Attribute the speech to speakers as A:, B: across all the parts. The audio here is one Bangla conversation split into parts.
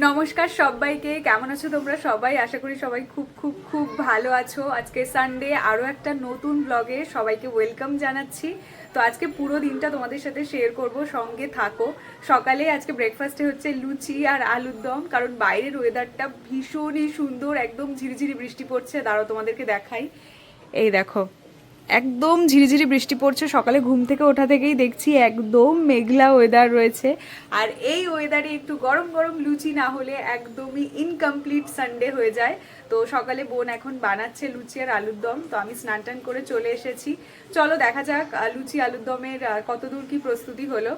A: নমস্কার সবাইকে, কেমন আছো তোমরা সবাই? আশা করি সবাই খুব খুব খুব ভালো আছো। আজকে সানডে, আরও একটা নতুন ব্লগে সবাইকে ওয়েলকাম জানাচ্ছি। তো আজকে পুরো দিনটা তোমাদের সাথে শেয়ার করব, সঙ্গে থাকো। সকালে আজকে ব্রেকফাস্টে হচ্ছে লুচি আর আলুর দম, কারণ বাইরের ওয়েদারটা ভীষণই সুন্দর, একদম ঝিরিঝিরি বৃষ্টি পড়ছে। দাঁড়াও তোমাদেরকে দেখাই, এই দেখো একদম ঝিরিঝিরি বৃষ্টি পড়ছে। সকালে ঘুম থেকে ওঠা থেকেই দেখছি একদম মেঘলা ওয়েদার রয়েছে। আর এই ওয়েদারে একটু গরম গরম লুচি না হলে একদমই ইনকমপ্লিট সানডে হয়ে যায়। তো সকালে বোন এখন বানাচ্ছে লুচি আর আলুর দম, তো আমি স্নান টান করে চলে এসেছি। চলো দেখা যাক লুচি আলুর দমের কতদূর কি প্রস্তুতি হলো।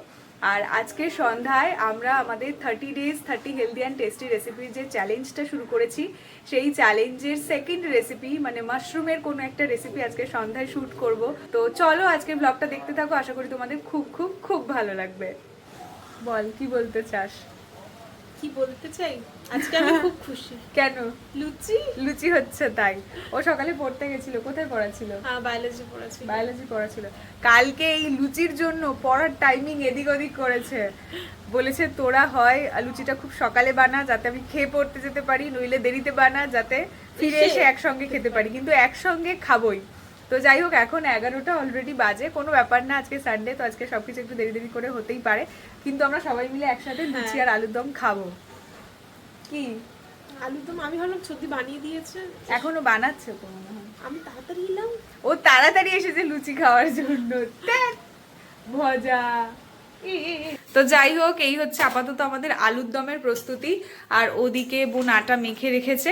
A: আর আজকে সন্ধ্যায় আমরা আমাদের 30 ডেজ 30 হেলদি অ্যান্ড টেস্টি রেসিপির যে চ্যালেঞ্জটা শুরু করেছি, সেই চ্যালেঞ্জের সেকেন্ড রেসিপি মানে মাশরুমের কোনো একটা রেসিপি আজকে সন্ধ্যায় শ্যুট করব। তো চলো আজকে ব্লগটা দেখতে থাকো, আশা করি তোমাদের খুব খুব খুব ভালো লাগবে। বল, কি বলতে চাস?
B: কি বলতে চাই, আজকে আমি খুব খুশি।
A: কেন?
B: লুচি
A: লুচি হচ্ছে তাই? ও সকালে পড়তে গেছিল, কোথায় পড়াছিল?
B: বায়োলজি পড়াচ্ছি।
A: বায়োলজি পড়াছিল। কালকে এই লুচির জন্য পড়ার টাইমিং এদিক ওদিক করেছে। বলেছে তোরা হয় লুচিটা খুব সকালে বানা যাতে আমি খেয়ে পড়তে যেতে পারি, নইলে দেরিতে বানা যাতে ফিরে এসে একসঙ্গে খেতে পারি, কিন্তু একসঙ্গে খাবোই। তো যাই হোক, এখন 11টা অলরেডি বাজে, কোনো ব্যাপার না, আজকে সানডে তো আজকে সবকিছু একটু দেরি দেরি করে হতেই পারে, কিন্তু আমরা সবাই মিলে একসাথে লুচি আর আলুর দম খাবো। কি
B: আলু দম আমি ভাবলাম সত্যি বানিয়ে দিয়েছে,
A: এখনো বানাচ্ছে তো মনে হয়।
B: আমি তাড়াতাড়ি এলাম।
A: ও তাড়াতাড়ি এসেছে লুচি খাওয়ার জন্য, ধ্যাৎ, মজা। তো যাই হোক, এই হচ্ছে আপাতত আমাদের আলুর দমের প্রস্তুতি। আর ওদিকে বোন আটা মেখে রেখেছে,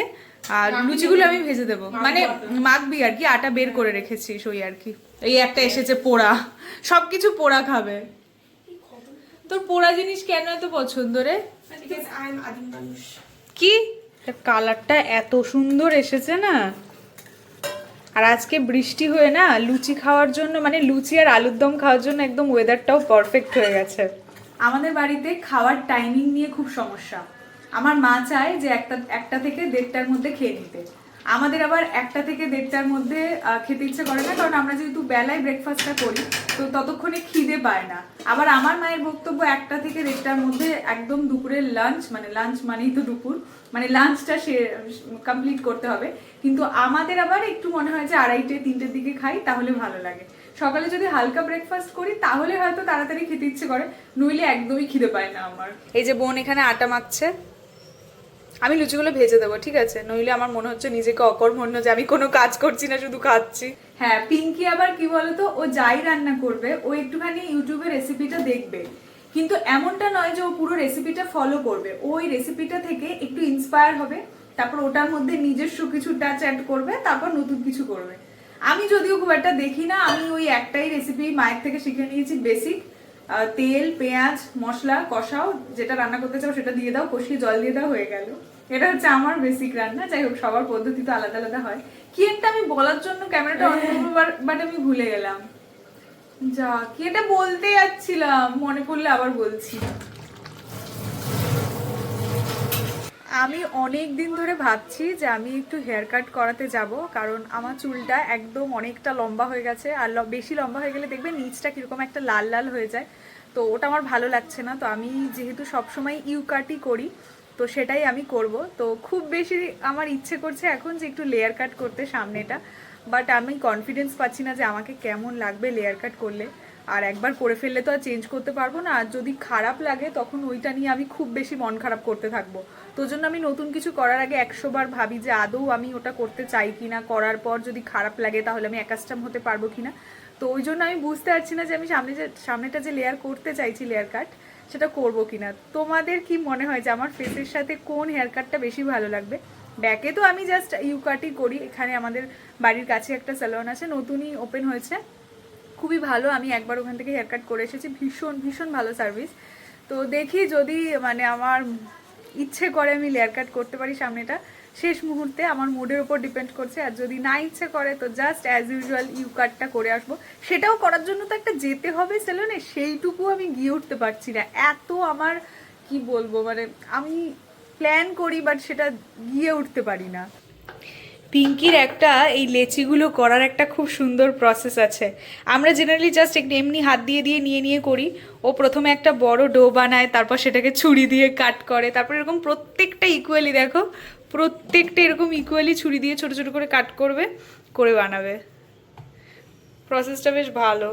A: আর লুচিগুলো আমি ভেজে দেবো, মানে মাখবি আর কি, আটা বের করে রেখেছিস ওই আর কি। এই একটা এসেছে পোড়া, সবকিছু পোড়া খাবে। তোর পোড়া জিনিস কেন এত পছন্দ রে? কি কালারটা এত সুন্দর এসেছে না। আর আজকে বৃষ্টি হয়ে না, লুচি খাওয়ার জন্য মানে লুচি আর আলুর দম খাওয়ার জন্য একদম ওয়েদারটাও পারফেক্ট হয়ে গেছে। আমাদের বাড়িতে খাওয়ার টাইমিং নিয়ে খুব সমস্যা। আমার মা চায় যে একটা থেকে 1:30টার মধ্যে খেয়ে নিতে। আমাদের আবার 1টা থেকে 1:30টার মধ্যে খেতে ইচ্ছে করে না, কারণ আমরা যেহেতু বেলায় ব্রেকফাস্টটা করি, তো ততক্ষণে খিদে পায় না। আবার আমার মায়ের বক্তব্য 1টা থেকে 1:30টার মধ্যে একদম দুপুরের লাঞ্চ, মানে লাঞ্চ মানেই তো দুপুর, মানে লাঞ্চটা সে কমপ্লিট করতে হবে। কিন্তু আমাদের আবার একটু মনে হয় যে 2:30-3টের দিকে খাই, তাহলে ভালো লাগে। সকালে যদি হালকা ব্রেকফাস্ট করি তাহলে হয়তো তাড়াতাড়ি খেতে ইচ্ছে করে, নইলে একদমই খিদে পায় না আমার। এই যে বোন এখানে আটা মাখছে, আমি লুচিগুলো ভেজে দেবো, ঠিক আছে? নইলে আমার মনে হচ্ছে নিজেকে অকর্মণ্য যে আমি কোনো কাজ করছি না, শুধু খাচ্ছি। হ্যাঁ, পিঙ্কি আবার কি বলতো, ও যাই রান্না করবে ও একটুখানি ইউটিউবে রেসিপিটা দেখবে, কিন্তু এমনটা নয় যে ও পুরো রেসিপিটা ফলো করবে। ওই রেসিপিটা থেকে একটু ইন্সপায়ার হবে, তারপর ওটার মধ্যে নিজস্ব কিছু টাচ অ্যাড করবে, তারপর নতুন কিছু করবে। আমি যদিও খুব একটা দেখি না, আমি ওই একটাই রেসিপি মায়ের থেকে শিখে নিয়েছি, বেসিক। তেল, পেঁয়াজ, মশলা কষাও, যেটা রান্না করতে চাও সেটা দিয়ে দাও, কষিয়ে জল দিয়ে দাও, হয়ে গেল। এটা হচ্ছে আমার বেসিক রান্না। যাই হোক, সবার পদ্ধতি তো আলাদা আলাদা হয়। কি একটা আমি বলার জন্য ক্যামেরাটা অন করবো, বাট আমি ভুলে গেলাম। যা, কি এটা বলতে যাচ্ছিলাম, মনে পড়লে আবার বলছি। আমি অনেক দিন ধরে ভাবছি যে আমি একটু হেয়ার কাট করাতে যাব, কারণ আমার চুলটা একদম অনেকটা লম্বা হয়ে গেছে। আর বেশি লম্বা হয়ে গেলে দেখবে নিচটা কীরকম একটা লাল লাল হয়ে যায়, তো ওটা আমার ভালো লাগছে না। তো আমি যেহেতু সবসময় ইউ কাটই করি, তো সেটাই আমি করব। তো খুব বেশি আমার ইচ্ছে করছে এখন যে একটু লেয়ার কাট করতে সামনেটা, বাট আমি কনফিডেন্স পাচ্ছি না যে আমাকে কেমন লাগবে লেয়ার কাট করলে। আর একবার করে ফেললে তো আর চেঞ্জ করতে পারবো না, আর যদি খারাপ লাগে তখন ওইটা নিয়ে আমি খুব বেশি মন খারাপ করতে থাকবো। তো জন্য আমি নতুন কিছু করার আগে 100 বার ভাবি যে আদৌ আমি ওটা করতে চাই কিনা, করার পর যদি খারাপ লাগে তাহলে আমি অ্যাকাস্টম হতে পারবো কিনা। তো ওই জন্য আমি বুঝতে পারছি না যে আমি সামনেটা যে লেয়ার করতে চাইছি, লেয়ার কাট, সেটা করবো কিনা। তোমাদের কি মনে হয় যে আমার ফেসের সাথে কোন হেয়ার কাটটা বেশি ভালো লাগবে? ব্যাকে তো আমি জাস্ট ইউ কাটই করি, এখানে আমাদের বাড়ির কাছে একটা স্যালন আছে, নতুনই ওপেন হয়েছে, খুবই ভালো। আমি একবার ওখান থেকে হেয়ার কাট করে এসেছি, ভীষণ ভীষণ ভালো সার্ভিস। তো দেখি যদি মানে আমার ইচ্ছে করে আমি লেয়ার কাট করতে পারি সামনেটা, শেষ মুহূর্তে আমার মুডের উপর ডিপেন্ড করছে। আর যদি না ইচ্ছে করে তো জাস্ট অ্যাজ ইউজুয়াল ইউ কাটটা করে আসবো। সেটাও করার জন্য তো একটা যেতে হবে সেলুনে, সেইটুকু আমি গিয়ে উঠতে পারছি না। এত আমার কি বলবো, মানে আমি প্ল্যান করি বাট সেটা গিয়ে উঠতে পারি না। পিঙ্কির একটা এই লেচিগুলো করার একটা খুব সুন্দর প্রসেস আছে। আমরা জেনারেলি জাস্ট একটু এমনি হাত দিয়ে দিয়ে নিয়ে নিয়ে করি। ও প্রথমে একটা বড় ডো বানায়, তারপর সেটাকে ছুরি দিয়ে কাট করে, তারপর এরকম প্রত্যেকটা ইকুয়ালি, দেখো প্রত্যেকটা এরকম ইকুয়ালি ছুরি দিয়ে ছোট ছোট করে কাট করবে, করে বানাবে। প্রসেসটা বেশ ভালো।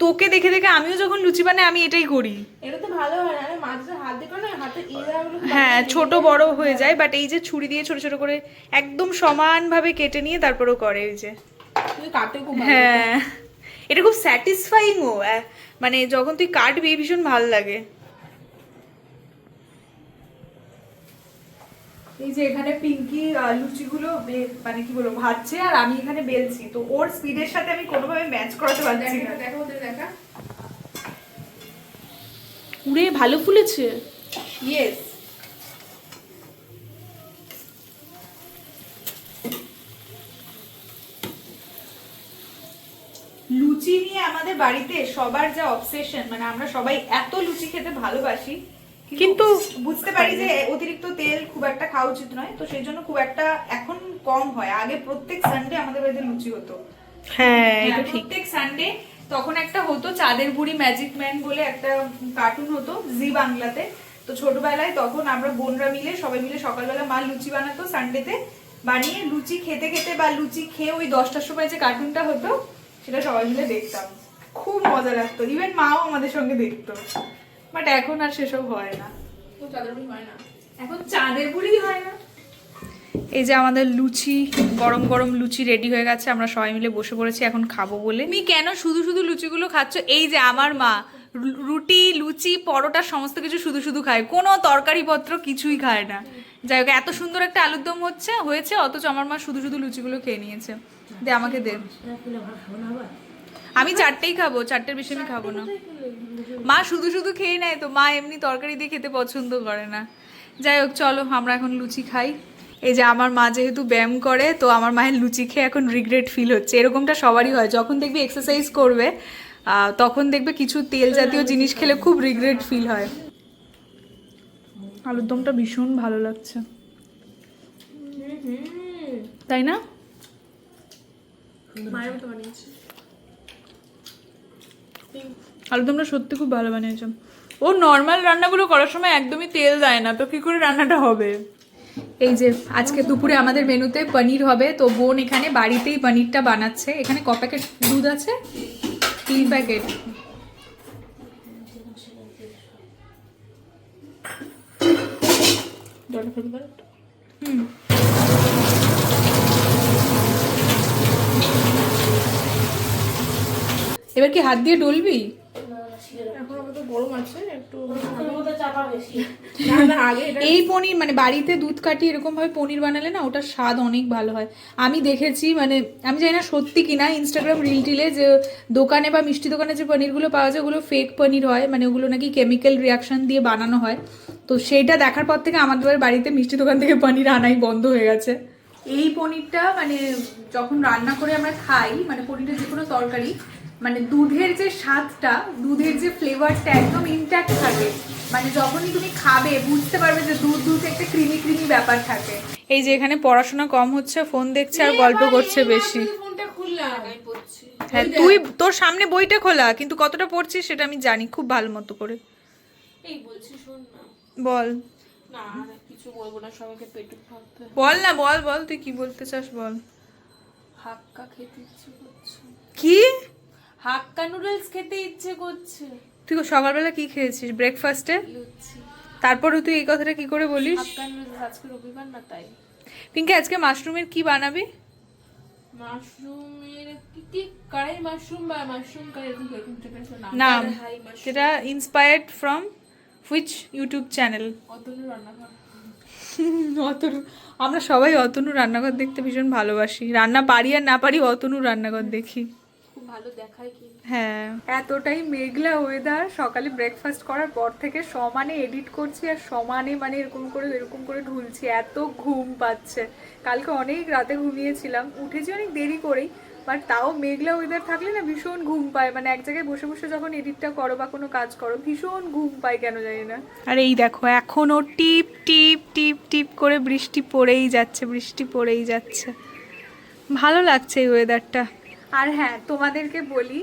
A: তোকে দেখে দেখে আমিও যখন লুচি বানাই আমি এটাই করি।
B: এটা তো ভালো হয় না, মাঝে হাত দিলে না হাতে ইরাগুলো
A: হ্যাঁ, ছোট বড় হয়ে যায়, বাট এই যে ছুরি দিয়ে ছোট ছোট করে একদম সমানভাবে কেটে নিয়ে তারপরও করে এই যে।
B: কাটে খুব ভালো।
A: হ্যাঁ, এটা খুব স্যাটিসফাইং ও, মানে যখন তুই কাটবি ভীষণ ভালো লাগে। এই যে এখানে পিঙ্কি লুচিগুলো মানে কি বলবো ভাজছে, আর আমি এখানে বেলছি, তো ওর স্পিডের সাথে আমি কোনোভাবে ম্যাচ করাতে পারছি না।
B: দেখো ওদের দেখা পুরে ভালো ফুলেছে।
A: ইয়েস। লুচি নিয়ে আমাদের বাড়িতে সবার যা অবসেশন, মানে আমরা সবাই এত লুচি খেতে ভালোবাসি, কিন্তু বুঝতে পারি যে অতিরিক্ত তেল খুব একটা খাওয়া উচিত নয়, তো সেই জন্য খুব একটা এখন কম হয়। আগে প্রত্যেক সানডে আমাদের বাড়িতে লুচি হতো। হ্যাঁ, এটা ঠিক। প্রত্যেক সানডে তখন একটা হতো চাঁদের বুড়ি ম্যাজিক ম্যান বলে একটা কার্টুন হতো জি বাংলাতে। তো ছোটবেলায় তখন আমরা বোনরা মিলে সবাই মিলে সকালবেলা মা লুচি বানাতো সানডেতে, বানিয়ে লুচি খেতে খেতে বা লুচি খেয়ে ওই 10টার সময় যে কার্টুনটা হতো সেটা সবাই মিলে দেখতাম, খুব মজা লাগতো। ইভেন মাও আমাদের সঙ্গে দেখতো, বাট এখন আর সেসব হয় না, এখন চাঁদের বুড়ি হয় না। এই যে আমাদের লুচি, গরম গরম লুচি রেডি হয়ে গেছে, আমরা সবাই মিলে বসে পড়েছি এখন খাবো বলে। তুমি কেন শুধু শুধু লুচিগুলো খাচ্ছ? এই যে আমার মা রুটি লুচি পরোটা সমস্ত কিছু শুধু শুধু খায়, কোনো তরকারি পত্র কিছুই খায় না। যাই হোক, এত সুন্দর একটা আলুর দম হয়েছে, অথচ আমার মা শুধু শুধু লুচিগুলো খেয়ে নিয়েছে। দে আমাকে দে, আমি 4টেই খাবো, 4টের বেশি আমি খাবো না। মা শুধু শুধু খেয়ে নেয় তো, মা এমনি তরকারি দিয়ে খেতে পছন্দ করে না। যাই হোক, চলো আমরা এখন লুচি খাই। এই যে আমার মা যেহেতু ব্যায়াম করে, তো আমার মায়ের লুচি খেয়ে এখন রিগ্রেট ফিল হচ্ছে। এরকমটা সবারই হয়, যখন দেখবি এক্সারসাইজ করবে তখন দেখবে কিছু তেল জাতীয় জিনিস খেলে খুব রিগ্রেট ফিল হয়। আলুর দমটা ভীষণ ভালো লাগছে, তাই না? আলুর দমটা সত্যি খুব ভালো বানিয়েছে। ও নর্মাল রান্নাগুলো করার সময় একদমই তেল দেয় না, তো কি করে রান্নাটা হবে? এই যে আজকে দুপুরে আমাদের মেনুতে পনির হবে, তো বোন এখানে বাড়িতেই পনিরটা বানাচ্ছে। এখানে ক প্যাকেট দুধ আছে? 3 প্যাকেট। এবার কি হাত দিয়ে ডলবি? এই পনির মানে বাড়িতে দুধ কাটিয়ে এরকম ভাবে পনির বানালে না, ওটার স্বাদ অনেক ভালো হয়। আমি দেখেছি, মানে আমি জানি না সত্যি কিনা, ইনস্টাগ্রাম রিল টিলে যে দোকানে বা মিষ্টি দোকানে যে পনিরগুলো পাওয়া যায় ওগুলো ফেক পনির হয়, মানে ওগুলো নাকি কেমিক্যাল রিয়াকশন দিয়ে বানানো হয়। তো সেইটা দেখার পর থেকে আমাদের বাড়িতে মিষ্টি দোকান থেকে পনির আনাই বন্ধ হয়ে গেছে। এই পনিরটা মানে যখন রান্না করে আমরা খাই, মানে পনিরের যে কোনো তরকারি, মানে দুধের যে স্বাদটা, দুধের যে ফ্লেভারটা একদম ইনট্যাক্ট থাকে। মানে যখনই তুমি খাবে বুঝতে পারবে যে দুধ দুধ একটা ক্রিমি ক্রিমি ব্যাপার থাকে। এই যে এখানে পড়াশোনা কম হচ্ছে, ফোন দেখছে আর গল্প করছে বেশি। হ্যাঁ, তুই তোর সামনে বইটা খোলা, কিন্তু কতটা পড়ছিস সেটা আমি জানি খুব ভালো মতো করে।
B: এই বলছি শোন না।
A: বল।
B: না কিছু বলবো না, সবাইকে পেটে খাওয়াতে।
A: বল না, বল বল, তুই কি বলতে চাস বল।
B: হাক্কা খেতে ইচ্ছে করছে।
A: কি?
B: হাক্কা নুডলস খেতে ইচ্ছে করছে।
A: তুই সকালবেলা কি খেয়েছিস ব্রেকফাস্টে?
B: লুচি।
A: তারপরে তুই এই কথাটা কি করে বলিস?
B: হাক্কা নুডলস, আজকে রবিবার না তাই।
A: পিঙ্কি, আজকে মাশরুমের কি বানাবি?
B: মাশরুমের কি কড়াই মাশরুম বা মাশরুম কারি, এরকম টাইপের
A: নাম, যেটা inspired from which YouTube channel?
B: Atanu রান্নাঘর।
A: অতনু, আমরা সবাই অতনু রান্নাঘর দেখতে ভীষণ ভালোবাসি। রান্না পারি আর না পারি, অতনু রান্নাঘর দেখি।
B: খুব ভালো দেখায় কি।
A: হ্যাঁ, এতটাই মেঘলা ওয়েদার, সকালে ব্রেকফাস্ট করার পর থেকে সমানে এডিট করছি আর সমানে মানে এরকম করে ঢুলছি, এত ঘুম পাচ্ছে। কালকে অনেক রাতে ঘুমিয়েছিলাম, উঠেছি অনেক দেরি করেই, বাট তাও মেঘলা ওয়েদার থাকলে না ভীষণ ঘুম পায়। মানে এক জায়গায় বসে বসে যখন এডিটটা করো বা কোনো কাজ করো ভীষণ ঘুম পায়, কেন জানি না। আর এই দেখো এখনও টিপ টিপ টিপ টিপ করে বৃষ্টি পড়েই যাচ্ছে, বৃষ্টি পড়েই যাচ্ছে। ভালো লাগছে এই ওয়েদারটা। আর হ্যাঁ, তোমাদেরকে বলি,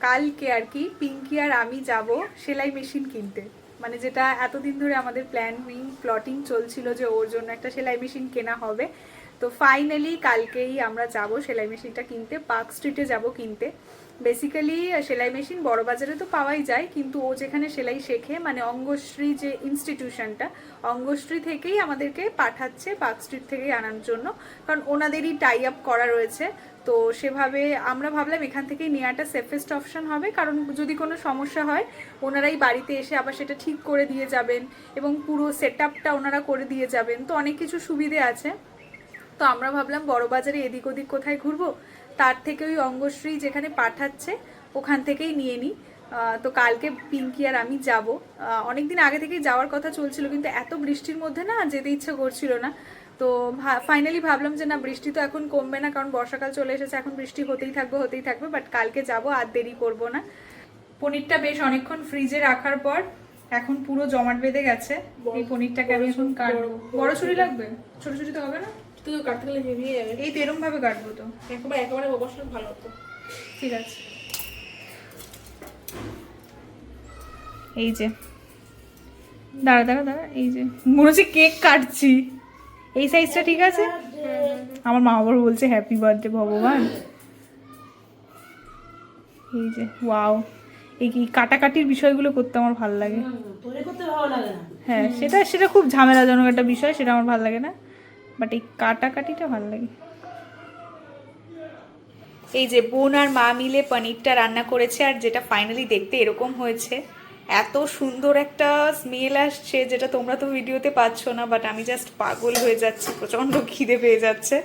A: কালকে আর কি পিঙ্কি আর আমি যাব সেলাই মেশিন কিনতে। মানে যেটা এতদিন ধরে আমাদের প্লটিং চলছিল যে ওর জন্য একটা সেলাই মেশিন কেনা হবে। তো ফাইনালি কালকেই আমরা যাব সেলাই মেশিনটা কিনতে, পার্ক স্ট্রিটে যাব কিনতে। বেসিক্যালি সেলাই মেশিন বড় বাজারে তো পাওয়াই যায়, কিন্তু ও যেখানে সেলাই শেখে মানে অঙ্গশ্রী যে ইনস্টিটিউশনটা, অঙ্গশ্রী থেকেই আমাদেরকে পাঠাচ্ছে পার্ক স্ট্রিট থেকেই আনার জন্য, কারণ ওনাদেরই টাই আপ করা রয়েছে। তো সেভাবে আমরা ভাবলাম এখান থেকেই নেওয়াটা সেফেস্ট অপশন হবে, কারণ যদি কোনো সমস্যা হয় ওনারাই বাড়িতে এসে আবার সেটা ঠিক করে দিয়ে যাবেন এবং পুরো সেট আপটা ওনারা করে দিয়ে যাবেন, তো অনেক কিছু সুবিধে আছে। তো আমরা ভাবলাম বড় বাজারে এদিক ওদিক কোথায় ঘুরবো, তার থেকে ওই অঙ্গশ্রী যেখানে পাঠাচ্ছে ওখান থেকেই নিয়ে নিই। তো কালকে পিঙ্কি আর আমি যাব। অনেকদিন আগে থেকেই যাওয়ার কথা চলছিল, কিন্তু এত বৃষ্টির মধ্যে না যেতে ইচ্ছে করছিল না। তো ফাইনালি ভাবলাম যে না, বৃষ্টি তো এখন কমবে না, কারণ বর্ষাকাল চলে এসেছে, এখন বৃষ্টি হতেই থাকবে, বাট কালকে যাব, আর দেরি করব না। পনিরটা বেশ অনেকক্ষণ ফ্রিজে রাখার পর এখন পুরো জমাট বেঁধে গেছে। এই পনিরটাকে আমি এখন কাটবো। বড় ছুরি লাগবে, ছোট ছুরি তো হবে না?
B: তুই তো কাটতে গেলে হেভি যাবে।
A: এই তো এরম ভাবে কাটবো তো।
B: একেবারে বসানো ভালো হতো।
A: ঠিক আছে, এই যে দাঁড়া, এই যে মনে হচ্ছে কেক কাটছি। এই সাইজটা ঠিক আছে? আমার মা আবার বলছে হ্যাপি বার্থডে ভগবান। এই যে ওয়াও, এই কি কাটাকাটির বিষয়গুলো করতে আমার ভালো লাগে। হ্যাঁ, সেটা খুব ঝামেলাজনক একটা বিষয়, সেটা আমার ভালো লাগে না, বাট এই কাটাকাটিটা ভালো লাগে। এই যে বোন আর মা মিলে পনিরটা রান্না করেছে, আর যেটা ফাইনালি দেখতে এরকম হয়েছে। এত সুন্দর একটা স্মেল আসছে, যেটা তোমরা তো ভিডিওতে পাচ্ছ না, বাট আমি জাস্ট পাগল হয়ে যাচ্ছি, প্রচণ্ড খিদে পেয়ে যাচ্ছে।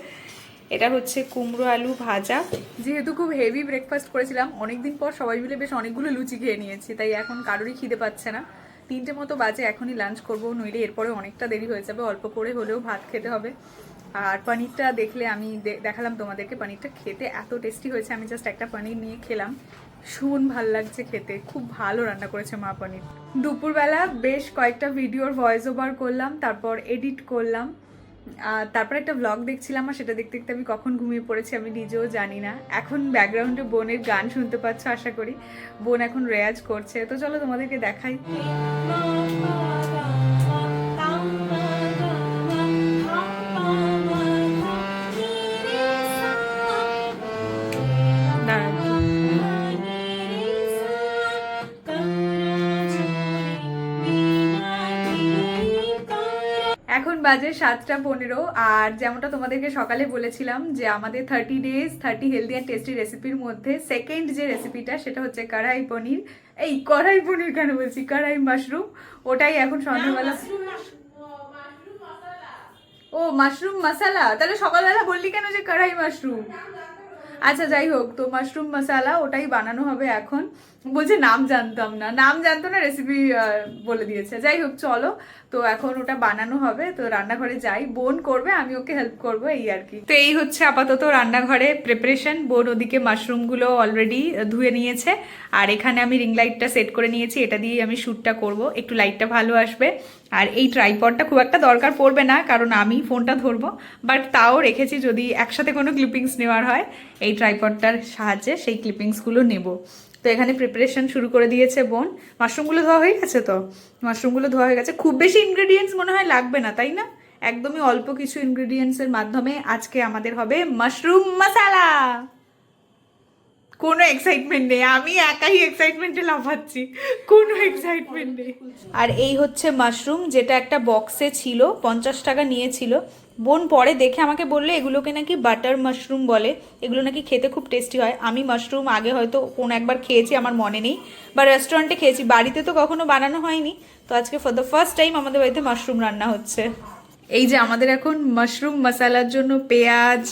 A: এটা হচ্ছে কুমড়ো আলু ভাজা। যেহেতু খুব হেভি ব্রেকফাস্ট করেছিলাম, অনেকদিন পর সবাই মিলে বেশ অনেকগুলো লুচি খেয়ে নিয়েছি, তাই এখন কারোরই খিদে পাচ্ছে না। 3টে মতো বাজে, এখনই লাঞ্চ করবো, নইলে এরপরে অনেকটা দেরি হয়ে যাবে, অল্প করে হলেও ভাত খেতে হবে। আর পনিরটা দেখলে আমি দেখালাম তোমাদেরকে, পনিরটা খেতে এত টেস্টি হয়েছে। আমি জাস্ট একটা পনির নিয়ে খেলাম, ভীষণ ভাল লাগছে খেতে, খুব ভালো রান্না করেছে মা পনির। দুপুরবেলা বেশ কয়েকটা ভিডিওর ভয়েস ওভার করলাম, তারপর এডিট করলাম, তারপর একটা ব্লগ দেখছিলাম, আর সেটা দেখতে দেখতে আমি কখন ঘুমিয়ে পড়েছি আমি নিজেও জানি না। এখন ব্যাকগ্রাউন্ডে বোনের গান শুনতে পাচ্ছ আশা করি, বোন এখন রেয়াজ করছে। তো চলো তোমাদেরকে দেখাই। এখন বাজে 7:15, আর যেমনটা তোমাদেরকে সকালে বলেছিলাম যে আমাদের 30 ডেজ 30 হেলদি অ্যান্ড টেস্টি রেসিপির মধ্যে সেকেন্ড যে রেসিপিটা সেটা হচ্ছে কড়াই পনির। এই কড়াই পনির কেন বলছি, কড়াই মাশরুম, ওটাই এখন সন্ধ্যাবেলা। ও মাশরুম মশালা, তাহলে সকালবেলা বললি কেন যে কড়াই মাশরুম? আচ্ছা যাই হোক, তো মাশরুম মশালা ওটাই বানানো হবে এখন। বলছে নাম জানতাম না, নাম জানতো না, রেসিপি বলে দিয়েছে। যাই হোক চলো, তো এখন ওটা বানানো হবে, তো রান্নাঘরে যাই, বোন করবে আমি ওকে হেল্প করবো, এই আর কি। তো এই হচ্ছে আপাতত রান্নাঘরে প্রিপারেশন। বোন ওদিকে মাশরুমগুলো অলরেডি ধুয়ে নিয়েছে, আর এখানে আমি রিং লাইটটা সেট করে নিয়েছি, এটা দিয়েই আমি শ্যুটটা করব, একটু লাইটটা ভালো আসবে। আর এই ট্রাইপডটা খুব একটা দরকার পড়বে না, কারণ আমি ফোনটা ধরবো, বাট তাও রেখেছি যদি একসাথে কোনো ক্লিপিংস নেওয়ার হয় এই ট্রাইপডটার সাহায্যে সেই ক্লিপিংসগুলো নেব। তো এখানে প্রিপারেশন শুরু করে দিয়েছে বোন। মাশরুমগুলো ধোয়া হয়ে গেছে? তো মাশরুমগুলো ধোয়া হয়ে গেছে, খুব বেশি ইনগ্রেডিয়েন্টস মনে হয় লাগবে না, তাই না? একদমই অল্প কিছু ইনগ্রেডিয়েন্টসের মাধ্যমে আজকে আমাদের হবে মাশরুম মশালা। কোনো এক্সাইটমেন্ট নেই, আমি একাই এক্সাইটমেন্টে লাফাচ্ছি, কোনো এক্সাইটমেন্ট নেই। আর এই হচ্ছে মাশরুম, যেটা একটা বক্সে ছিল, 50 টাকা নিয়েছিল। বোন পরে দেখে আমাকে বললে এগুলোকে নাকি বাটার মাশরুম বলে, এগুলো নাকি খেতে খুব টেস্টি হয়। আমি মাশরুম আগে হয়তো কোনো একবার খেয়েছি, আমার মনে নেই, বা রেস্টুরেন্টে খেয়েছি, বাড়িতে তো কখনো বানানো হয়নি। তো আজকে ফর দ্য ফার্স্ট টাইম আমাদের বাড়িতে মাশরুম রান্না হচ্ছে। এই যে আমাদের এখন মাশরুম মশালার জন্য পেঁয়াজ,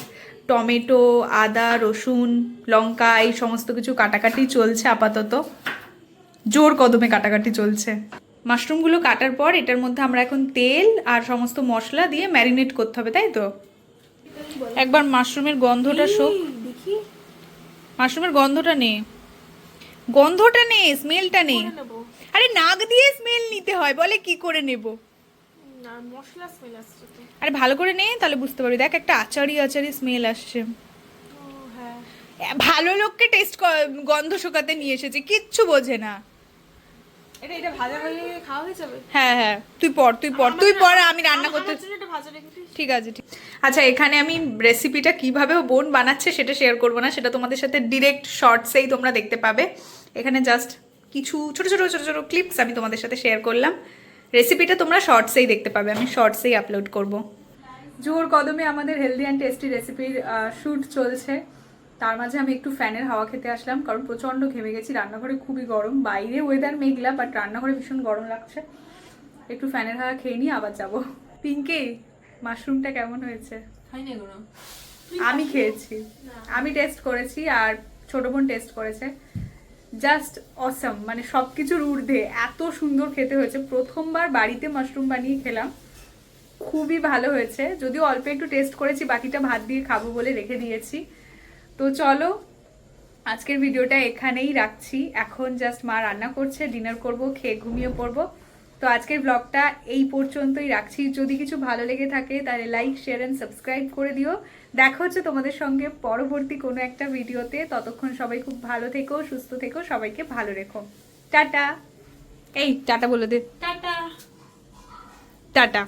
A: টমেটো, আদা, রসুন, লঙ্কা এই সমস্ত কিছু কাটাকাটি চলছে, আপাতত জোর কদমে কাটাকাটি চলছে। মাশরুমগুলো কাটার পর এটার মধ্যে আমরা এখন তেল আর সমস্ত মশলা দিয়ে ম্যারিনেট করতে হবে, তাই তো? একবার মাশরুমের গন্ধটা শোক, মাশরুমের গন্ধটা নে, স্মেলটা নে। আরে নাক দিয়ে স্মেল নিতে হয়, বলে কি করে নেব?
B: না মশলা স্মেল আসছে তো।
A: আরে ভালো করে নে, তাহলে বুঝতে পারবি। দেখ একটা আচারি আচারি স্মেল আসছে।
B: ও হ্যাঁ,
A: ভালো লোককে টেস্ট গন্ধ শোকাতে নিয়ে এসেছে, কিচ্ছু বোঝে না।
B: এটা ভাজা হয়ে খাওয়া হয়ে যাবে।
A: হ্যাঁ হ্যাঁ, তুই পর, আমি রান্না করতে।
B: আমার জন্য একটা ভাজা রেখে দিস।
A: ঠিক আছে ঠিক। আচ্ছা, এখানে আমি রেসিপিটা কিভাবে বোন বানাচ্ছে সেটা শেয়ার করবো না, সেটা তোমাদের সাথে ডিরেক্ট শর্টসেই তোমরা দেখতে পাবে। এখানে জাস্ট কিছু ছোট ছোট ছোট ছোট ক্লিপস আমি তোমাদের সাথে শেয়ার করলাম। রেসিপিটা তোমরা শর্টসেই দেখতে পাবে, আমি শর্টসেই আপলোড করব। জোর কদমে আমাদের হেলদি অ্যান্ড টেস্টি রেসিপির শ্যুট চলছে। তার মাঝে আমি একটু ফ্যানের হাওয়া খেতে আসলাম, কারণ প্রচণ্ড ঘেমে গেছি। রান্নাঘরে খুবই গরম, বাইরে ওয়েদার মেঘলা, বাট রান্নাঘরে ভীষণ গরম লাগছে। একটু ফ্যানের হাওয়া খেয়ে নিয়ে আবার যাব। পিঙ্কি, মাশরুমটা কেমন হয়েছে?
B: খাইনি কোনো।
A: আমি খেয়েছি, আমি টেস্ট করেছি, আর ছোট বোন টেস্ট করেছে। জাস্ট অসম, মানে সব কিছুর ঊর্ধ্বে এত সুন্দর খেতে হয়েছে। প্রথমবার বাড়িতে মাশরুম বানিয়ে খেলাম, খুবই ভালো হয়েছে। যদিও অল্প একটু টেস্ট করেছি, বাকিটা ভাত দিয়ে খাবো বলে রেখে দিয়েছি। তো চলো, আজকের ভিডিওটা এখানেই রাখছি। এখন জাস্ট মা রান্না করছে, ডিনার করব, খেয়ে ঘুমিয়ে পড়বো। তো আজকের ব্লগটা এই পর্যন্তই রাখছি। যদি কিছু ভালো লেগে থাকে তাহলে লাইক, শেয়ার অ্যান্ড সাবস্ক্রাইব করে দিও। দেখা হচ্ছে তোমাদের সঙ্গে পরবর্তী কোনো একটা ভিডিওতে। ততক্ষণ সবাই খুব ভালো থেকো, সুস্থ থেকো, সবাইকে ভালো রেখো। টাটা। এই টাটা বলে দে।
B: টাটা।
A: টাটা।